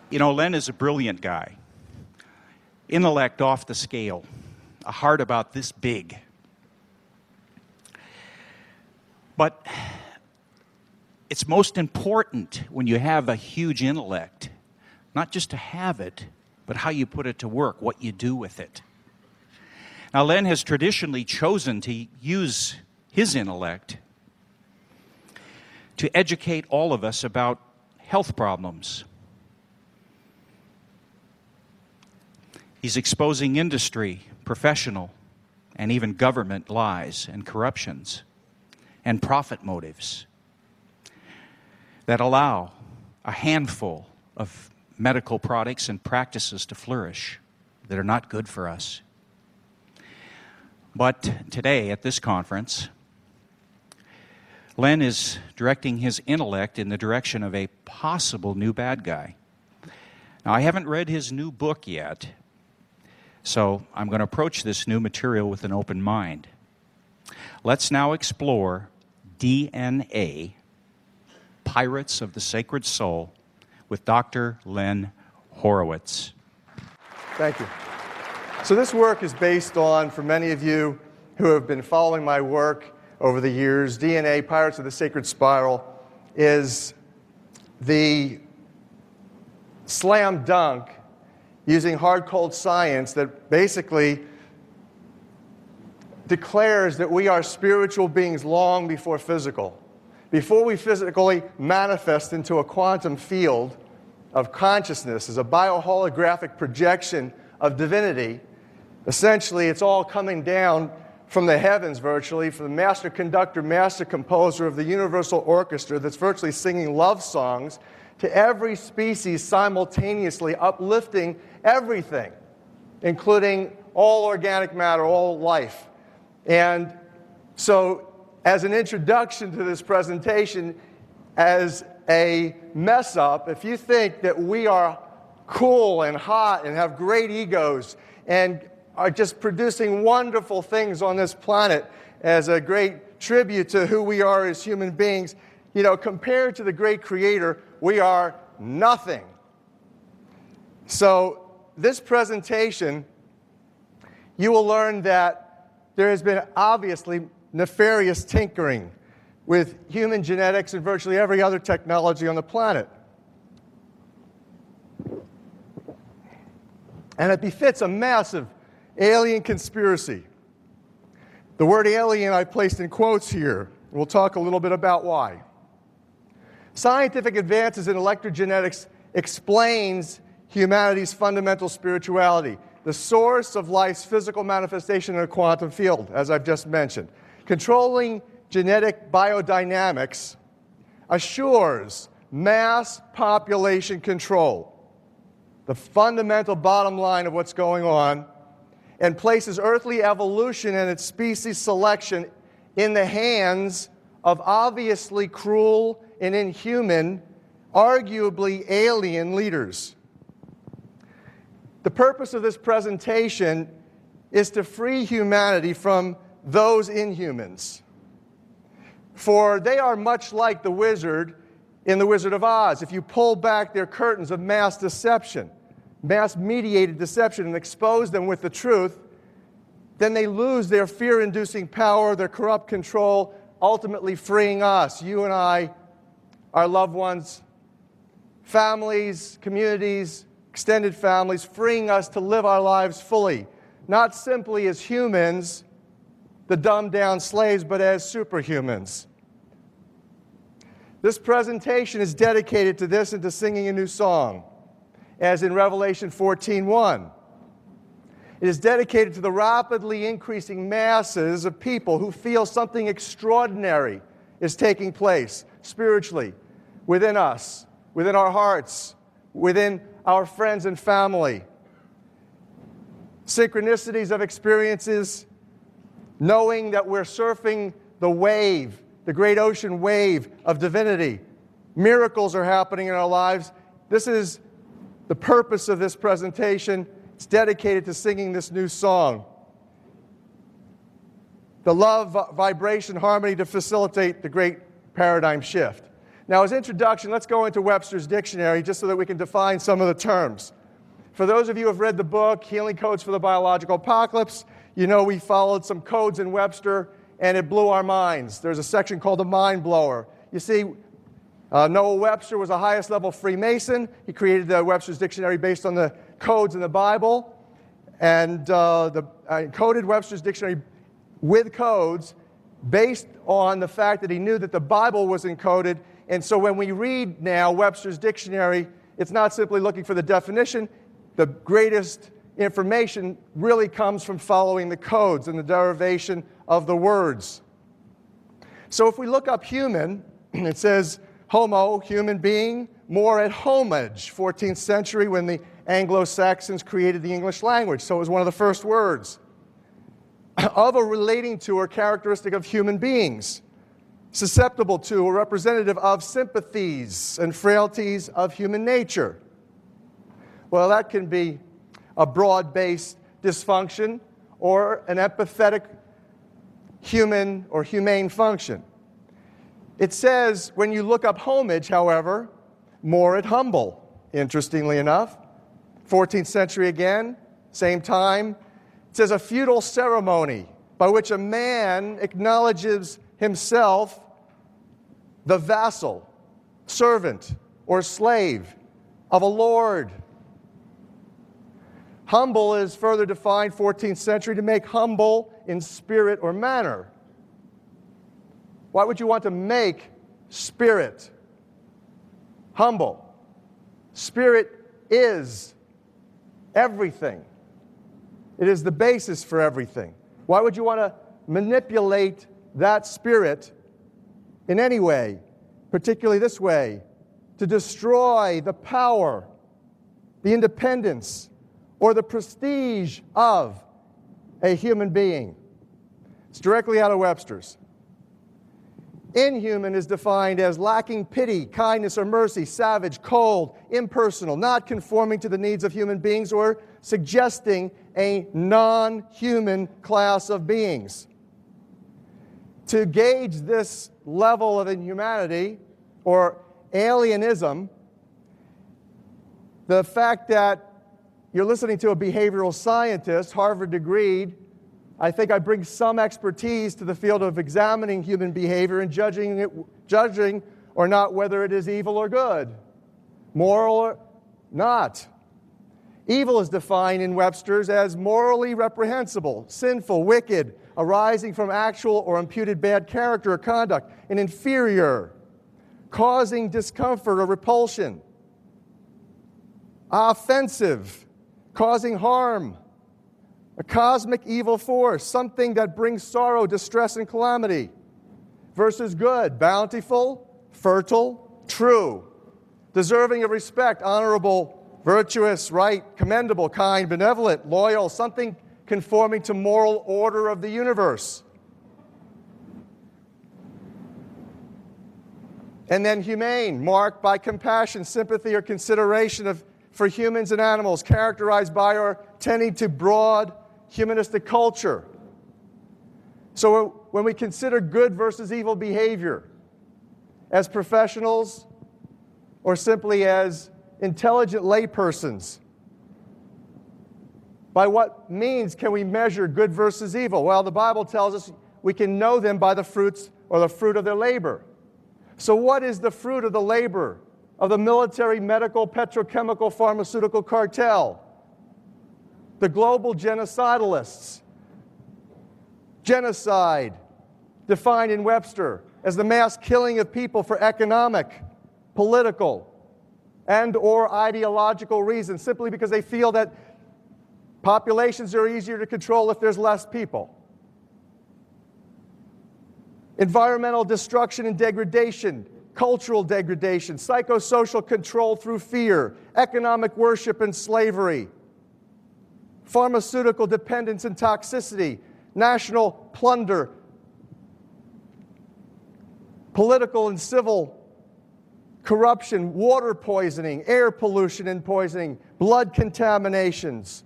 You know, Len is a brilliant guy. Intellect off the scale. A heart about this big. But it's most important when you have a huge intellect, not just to have it, but how you put it to work, what you do with it. Now, Len has traditionally chosen to use his intellect to educate all of us about health problems. He's exposing industry, professional, and even government lies and corruptions and profit motives that allow a handful of medical products and practices to flourish that are not good for us. But today at this conference, Len is directing his intellect in the direction of a possible new bad guy. Now, I haven't read his new book yet, so I'm going to approach this new material with an open mind. Let's now explore DNA, Pirates of the Sacred Soul, with Dr. Len Horowitz. Thank you. So this work is based on, for many of you who have been following my work over the years, DNA, Pirates of the Sacred Spiral, is the slam dunk using hard-cold science that basically declares that we are spiritual beings long before physical. Before we physically manifest into a quantum field of consciousness as a bioholographic projection of divinity, essentially it's all coming down from the heavens virtually, from the master conductor, master composer of the universal orchestra that's virtually singing love songs to every species simultaneously, uplifting everything, including all organic matter, all life. And so, as an introduction to this presentation, as a mess-up, if you think that we are cool and hot and have great egos and are just producing wonderful things on this planet as a great tribute to who we are as human beings, you know, compared to the great creator, we are nothing. So this presentation, you will learn that there has been obviously nefarious tinkering with human genetics and virtually every other technology on the planet. And it befits a massive alien conspiracy. The word alien I placed in quotes here. We'll talk a little bit about why. Scientific advances in electrogenetics explains humanity's fundamental spirituality, the source of life's physical manifestation in a quantum field, as I've just mentioned. Controlling genetic biodynamics assures mass population control, the fundamental bottom line of what's going on, and places earthly evolution and its species selection in the hands of obviously cruel and inhuman, arguably alien leaders. The purpose of this presentation is to free humanity from those inhumans. For they are much like the wizard in The Wizard of Oz. If you pull back their curtains of mass deception, mass-mediated deception, and expose them with the truth, then they lose their fear-inducing power, their corrupt control, ultimately freeing us, you and I, our loved ones, families, communities, extended families, freeing us to live our lives fully, not simply as humans, the dumbed-down slaves, but as superhumans. This presentation is dedicated to this and to singing a new song, as in Revelation 14:1. It is dedicated to the rapidly increasing masses of people who feel something extraordinary is taking place spiritually within us, within our hearts, within our friends and family. Synchronicities of experiences, knowing that we're surfing the wave, the great ocean wave of divinity. Miracles are happening in our lives. This is the purpose of this presentation. It's dedicated to singing this new song. The love, vibration, harmony to facilitate the great paradigm shift. Now, as introduction, let's go into Webster's dictionary just so that we can define some of the terms. For those of you who have read the book, Healing Codes for the Biological Apocalypse, you know we followed some codes in Webster, and it blew our minds. There's a section called the Mind Blower. You see, Noah Webster was a highest level Freemason. He created the Webster's dictionary based on the codes in the Bible, and coded Webster's dictionary with codes based on the fact that he knew that the Bible was encoded. And so when we read now Webster's dictionary, it's not simply looking for the definition. The greatest information really comes from following the codes and the derivation of the words. So if we look up human, it says homo, human being, more at homage, 14th century when the Anglo-Saxons created the English language. So it was one of the first words. Of or relating to or characteristic of human beings. Susceptible to or representative of sympathies and frailties of human nature. Well, that can be a broad-based dysfunction or an empathetic human or humane function. It says, when you look up homage, however, more at humble, interestingly enough. 14th century again, same time. It says a feudal ceremony by which a man acknowledges himself the vassal, servant, or slave of a lord. Humble is further defined, 14th century, to make humble in spirit or manner. Why would you want to make spirit humble? Spirit is everything. It is the basis for everything. Why would you want to manipulate that spirit in any way, particularly this way, to destroy the power, the independence, or the prestige of a human being? It's directly out of Webster's. Inhuman is defined as lacking pity, kindness, or mercy, savage, cold, impersonal, not conforming to the needs of human beings, or suggesting a non-human class of beings. To gauge this level of inhumanity or alienism, the fact that you're listening to a behavioral scientist, Harvard degreed, I think I bring some expertise to the field of examining human behavior and judging or not whether it is evil or good, moral or not. Evil is defined in Webster's as morally reprehensible, sinful, wicked, arising from actual or imputed bad character or conduct, an inferior, causing discomfort or repulsion, offensive, causing harm, a cosmic evil force, something that brings sorrow, distress, and calamity, versus good, bountiful, fertile, true, deserving of respect, honorable, virtuous, right, commendable, kind, benevolent, loyal, something conforming to moral order of the universe. And then humane, marked by compassion, sympathy, or consideration for humans and animals, characterized by or tending to broad humanistic culture. So when we consider good versus evil behavior as professionals or simply as intelligent laypersons, by what means can we measure good versus evil? Well, the Bible tells us we can know them by the fruits or the fruit of their labor. So what is the fruit of the labor of the military, medical, petrochemical, pharmaceutical cartel? The global genocidalists. Genocide, defined in Webster as the mass killing of people for economic, political, and or ideological reasons, simply because they feel that populations are easier to control if there's less people. Environmental destruction and degradation, cultural degradation, psychosocial control through fear, economic worship and slavery, pharmaceutical dependence and toxicity, national plunder, political and civil corruption, water poisoning, air pollution and poisoning, blood contaminations.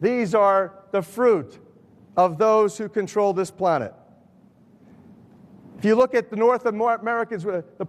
These are the fruit of those who control this planet. If you look at the North Americans, the